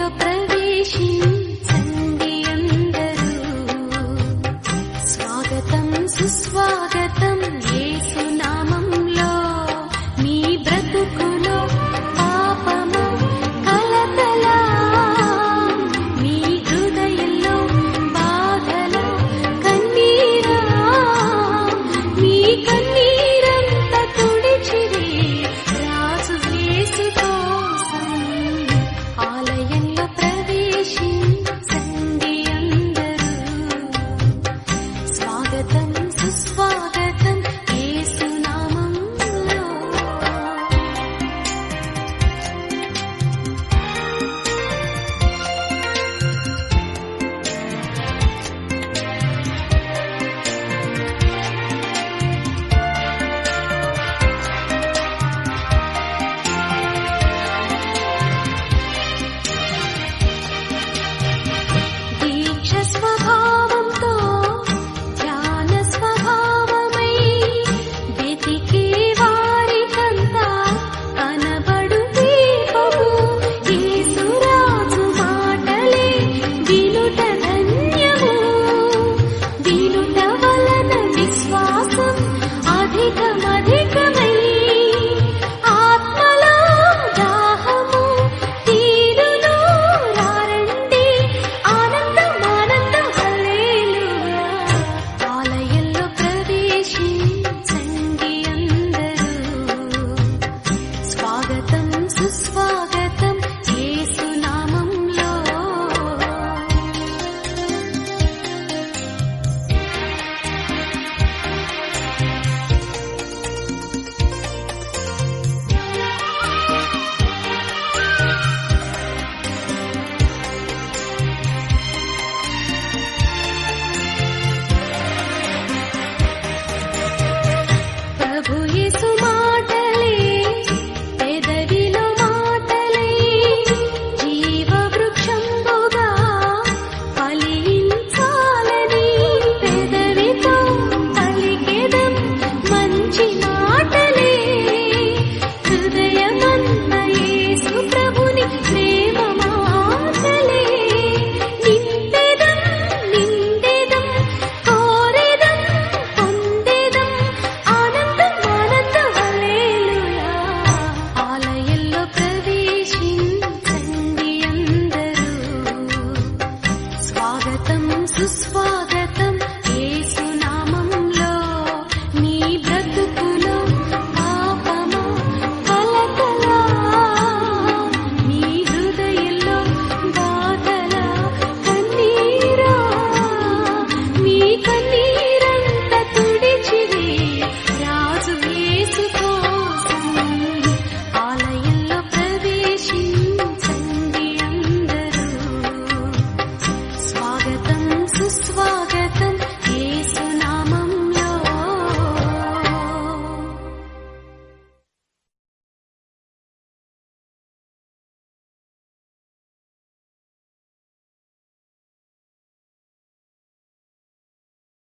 ప్రవేశించండి అందరూ. స్వాగతం సుస్వాగతం యేసు నామంలో. మీ బ్రతుకులో పాపము కలతల, మీ హృదయంలో బాధలో కన్నీరా, మీ కన్నీరంత తుడిచిరి రాజు యేసు కోసం. ఆలయంలో ప్రవేశించండి అందరూ. స్వాగతం సుస్వాగతం యేసు నామంలో. దీక్ష స్వభావంతో ధ్యాన స్వభావమై వెతికే వారికంతా కనబడు దీపము యేసురాజు మాటలే వినుట ధన్యము. వినుట వలన విశ్వాసం అధికమధికమై ఆత్మలో దాహము తీరును. రారండి ఆనందం ఆనందం హల్లెలూయా. ఆలయంలో ప్రవేశించండి అందరూ. స్వాగతం సుస్వాగతం యేసు నామంలో. ప్రభు యేసు మాటలే పెదవిలో మాటలై జీవ వృక్షంబుగా ఫలించాలని పెదవితో పలికెదం మంచి మాటలే. హృదయమంత యేసు ప్రభుని ప్రేమ మాటలే. నింపెదం నిండెదం కోరెదం పొందెదం ఆనందం ఆనందం హల్లెలూయా. ఆలయంలో ప్రవేశించండి అందరూ. స్వాగతం సుస్వాగతం యేసు నామంలో. మీ బ్రతుకులో పాపము కలతల, మీ హృదయంలో బాధల కన్నీరా, మీ కన్నీరంత తుడిచిరి రాజు యేసు కోసం. ఆలయంలో ప్రవేశించండి అందరూ. స్వాగతం సుస్వాగతం